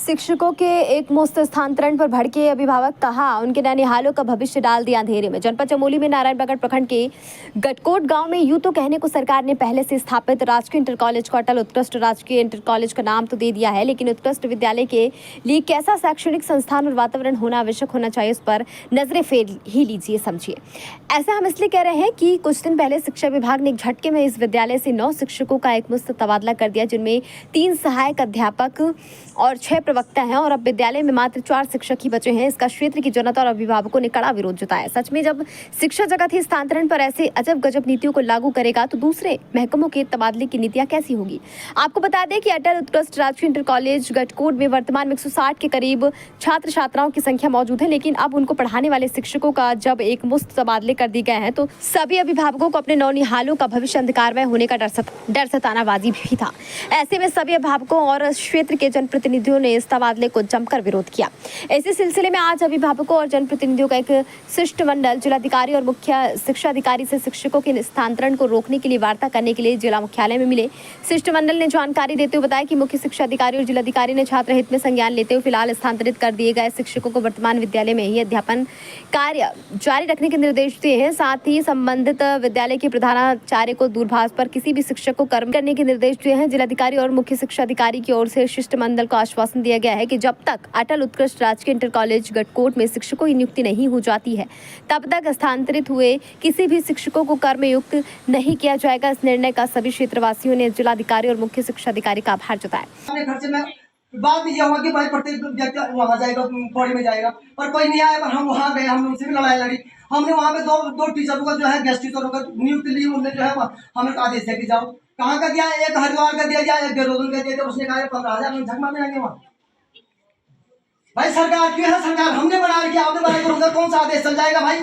शिक्षकों के एक मुश्त स्थानांतरण पर भड़के अभिभावक, कहा उनके ननिहालों का भविष्य डाल दिया अंधेरे में। जनपद चमोली में नारायणबगड़ प्रखंड के गटकोट गांव में यूं तो कहने को सरकार ने पहले से स्थापित राजकीय इंटर कॉलेज को अटल उत्कृष्ट राजकीय इंटर कॉलेज का नाम तो दे दिया है, लेकिन उत्कृष्ट विद्यालय के लिए कैसा शैक्षणिक संस्थान और वातावरण होना आवश्यक होना चाहिए, उस पर नजरें फेर ही लीजिए, समझिए। ऐसा हम इसलिए कह रहे हैं कि कुछ दिन पहले शिक्षा विभाग ने एक झटके में इस विद्यालय से 9 शिक्षकों का एक मुश्त तबादला कर दिया, जिनमें 3 सहायक अध्यापक और 6 प्रवक्ता हैं, और अब विद्यालय में मात्र 4 शिक्षक ही बचे हैं। इसका क्षेत्र की जनता और अभिभावकों ने कड़ा विरोध जताया। सच में जब शिक्षा जगत ही स्थानांतरण पर ऐसे अजब गजब नीतियों को लागू करेगा तो दूसरे महकमों के तबादले की नीतियां कैसी होगी। आपको बता दें कि अटल उत्कृष्ट राजकीय इंटर कॉलेज गटकोट में वर्तमान में 160 के करीब छात्र छात्राओं की संख्या मौजूद है, लेकिन अब उनको पढ़ाने वाले शिक्षकों का जब एक मुश्त तबादले कर दिए गए हैं तो सभी अभिभावकों को अपने नौनिहालों का भविष्य अंधकारमय होने का डर सतानाबाजी भी था। ऐसे में सभी अभिभावकों और क्षेत्र के जनप्रतिनिधियों ने इस तबादले को जमकर विरोध किया। इसी सिलसिले में आज अभिभावकों और जनप्रतिनिधियों का एक शिष्टमंडल जिलाधिकारी और मुख्य शिक्षा अधिकारी से शिक्षकों के स्थानांतरण को रोकने के लिए वार्ता करने के लिए जिला मुख्यालय में मिले। शिष्टमंडल ने जानकारी देते हुए बताया कि मुख्य शिक्षा अधिकारी और जिलाधिकारी ने छात्र हित में संज्ञान लेते हुए फिलहाल स्थानांतरित कर दिए गए शिक्षकों को वर्तमान विद्यालय में ही अध्यापन कार्य जारी रखने के निर्देश दिए हैं। साथ ही संबंधित विद्यालय के प्रधानाचार्य को दूरभाष पर किसी भी शिक्षक को कर्म करने के निर्देश दिए हैं। जिलाधिकारी और मुख्य शिक्षा अधिकारी की ओर से शिष्टमंडल को आश्वासन दिया गया है कि जब तक अटल उत्कृष्ट राजकीय इंटर कॉलेज गटकोट में शिक्षकों की नियुक्ति नहीं हो जाती है तब तक स्थानांतरित हुए किसी भी शिक्षकों को कर्मयुक्त नहीं किया जाएगा। इस निर्णय का सभी क्षेत्रवासियों ने जिलाधिकारी और मुख्य शिक्षा अधिकारी का आभार जताया। बात ये हुआ कि भाई प्रत्येक व्यक्ति वहाँ जाएगा, पौड़ी में जाएगा, पर कोई नहीं आया। पर हम वहाँ गए, हमने उनसे भी लड़ाई लड़ी। हमने वहाँ पे दो टीचरों का जो है गेस्ट टीचरों का नियुक्ति ली। उन्होंने जो है हमें आदेश दिया कि जाओ। कहाँ का दिया? एक हरिद्वार का दिया गया, एक देहरादून का दिया गया। उसने कहा 15,000 में झकमा में आएंगे वहाँ। भाई सरकार क्यों है? सरकार हमने बना रखी, आपने बनाई, तो उनका कौन सा आदेश चल जाएगा? भाई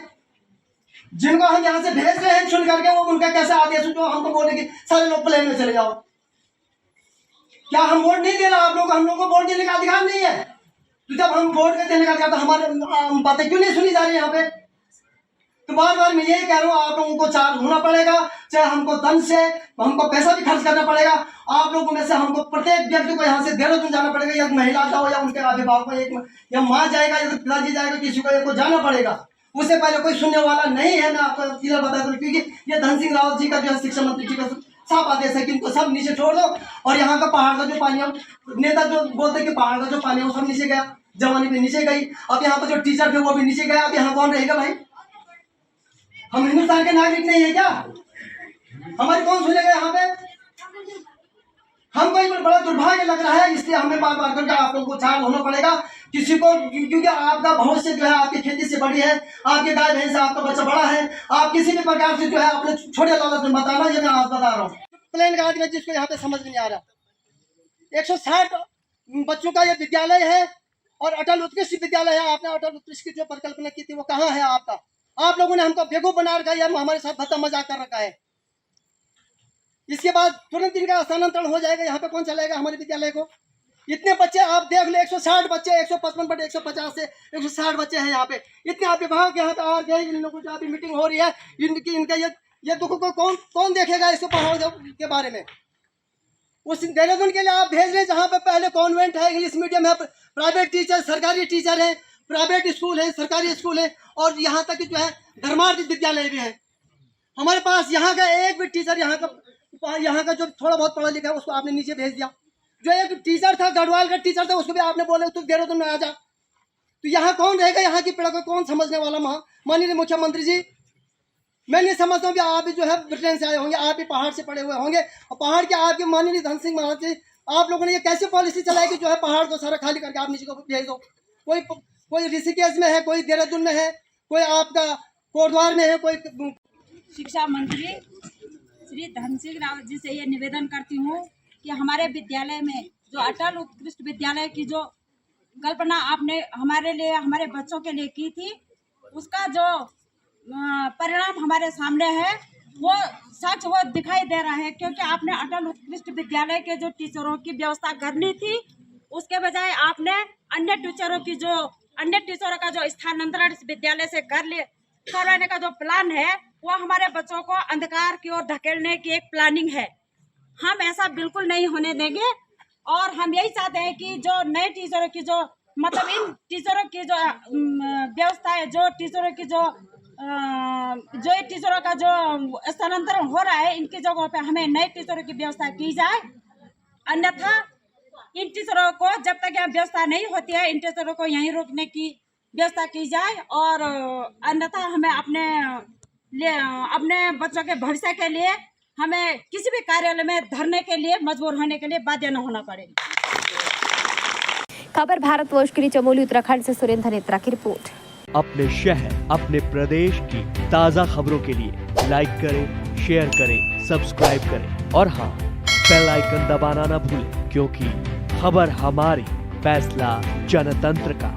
जिनको हम यहाँ से भेज रहे हैं चुन करके, वो उनका कैसा आदेश जो हमको बोले कि सारे लोग प्लेन में चले जाओ। क्या हम वोट नहीं दे रहे आप लोग? हम लोग को वोट देने का अधिकार नहीं है। तो जब हम वोट देने का अधिकार, तो हमारे बातें क्यों नहीं सुनी जा रही यहाँ पे? तो बार बार मैं यही कह रहा हूँ, आप लोगों को चार्ज होना पड़ेगा, चाहे हमको तन से हमको पैसा भी खर्च करना पड़ेगा। आप लोगों में से हमको प्रत्येक व्यक्ति को यहाँ से देहरादून जाना पड़ेगा, या महिला जाओ या उनके अभिभावक, या माँ जाएगा या पिताजी जाएगा, किसी को जाना पड़ेगा। उससे पहले कोई सुनने वाला नहीं है। मैं आपको क्लियर बता दूं, क्योंकि ये धन सिंह रावत जी का जो है शिक्षा मंत्री जी का साफ आदेश है कि इनको सब नीचे छोड़ दो। और यहाँ का पहाड़ का जो पानी, नेता जो बोलते कि पहाड़ का जो पानी है वो सब नीचे गया, जवानी पे नीचे गई। अब यहाँ पर जो टीचर थे वो भी नीचे गया। अब यहाँ कौन रहेगा भाई? हम हिंदुस्तान के नागरिक नहीं है क्या? हमारी कौन सुनेगा यहाँ पे? हमको बड़ा दुर्भाग्य लग रहा है, इसलिए हमें बार बार करके आप लोगों को चार्ज होना पड़ेगा किसी को, क्योंकि आपका भविष्य जो है आपकी खेती से बड़ी है, आपके गाय भैंस से आपका बच्चा बड़ा है। आप किसी भी प्रकार से जो है अपने छोटे लालच में बताना, ये मैं आप बता रहा हूँ। प्लेन का आदमी जिसको यहाँ पे समझ नहीं आ रहा, 160 बच्चों का ये विद्यालय है और अटल उत्कृष्ट विद्यालय है। आपने अटल उत्कृष्ट की जो परिकल्पना की थी वो कहाँ है आपका? आप लोगों ने हमको बेवकूफ बना रखा है, हमारे साथ भत्ता मजाक कर रखा है। इसके बाद तुरंत इनका स्थानांतरण हो जाएगा। यहाँ पे कौन चलाएगा हमारे विद्यालय को? इतने बच्चे आप देख लो, 160 बच्चे, 155 बटे 150 से 160 बच्चे हैं यहाँ पे। इतने अभिभावक यहाँ पे आ गए, इन लोगों की अभी मीटिंग हो रही है। इनका ये दुख को कौन देखेगा इसको पढ़ाओ के बारे में? उस देहरादून के लिए आप भेज रहे हैं जहाँ पे पहले कॉन्वेंट है, इंग्लिश मीडियम है, प्राइवेट टीचर, सरकारी टीचर है, प्राइवेट स्कूल है, सरकारी स्कूल है, और यहाँ तक जो है धर्मार्थ विद्यालय भी है। हमारे पास यहाँ का एक भी टीचर, यहाँ का जो थोड़ा बहुत पढ़ा लिखा है उसको आपने नीचे भेज दिया। जो एक टीचर था, गढ़वाल का टीचर था, उसको भी आपने बोले तू देहरादून में आ जा। तो यहाँ कौन रहेगा? यहाँ की पीड़ा को कौन समझने वाला? माननीय मुख्यमंत्री जी, मैं नहीं समझता हूँ कि आप भी जो है ब्रिटेन से आए होंगे, आप भी पहाड़ से पड़े हुए होंगे, और पहाड़ के आपके माननीय धन सिंह महाराज जी, आप लोगों ने ये कैसे पॉलिसी चलाई कि जो है पहाड़ को सारा खाली करके आप नीचे को भेज दो? कोई ऋषिकेश में है, कोई देहरादून में है, कोई आपका कोटद्वार में है, कोई। शिक्षा मंत्री श्री धन सिंह रावत जी से ये निवेदन करती हूँ कि हमारे विद्यालय में जो अटल उत्कृष्ट विद्यालय की जो कल्पना आपने हमारे लिए, हमारे बच्चों के लिए की थी, उसका जो परिणाम हमारे सामने है वो सच वो दिखाई दे रहा है। क्योंकि आपने अटल उत्कृष्ट विद्यालय के जो टीचरों की व्यवस्था करनी थी, उसके बजाय आपने अन्य टीचरों का जो स्थानांतरण इस विद्यालय से करवाने का जो प्लान है, वो हमारे बच्चों को अंधकार की ओर धकेलने की एक प्लानिंग है। हम ऐसा बिल्कुल नहीं होने देंगे। और हम यही चाहते हैं कि जो नए टीचरों की जो मतलब इन टीचरों की जो व्यवस्था है, जो टीचरों की जो ये टीचरों का जो स्थानांतरण हो रहा है, इनकी जगहों पे हमें नए टीचरों की व्यवस्था की जाए। अन्यथा इन टीचरों को जब तक यह व्यवस्था नहीं होती है, इन टीचरों को यहीं रोकने की व्यवस्था की जाए। और अन्यथा हमें अपने बच्चों के भविष्य के लिए हमें किसी भी कार्यालय में धरने के लिए मजबूर होने के लिए बाध्य न होना पड़े। खबर भारतवर्ष के लिए चमोली उत्तराखंड से सुरेंद्र नेत्रा की रिपोर्ट। अपने शहर, अपने प्रदेश की ताज़ा खबरों के लिए लाइक करें, शेयर करें, सब्सक्राइब करें और हाँ, बेल आइकन दबाना ना भूलें, क्योंकि खबर हमारी, फैसला जनतंत्र का।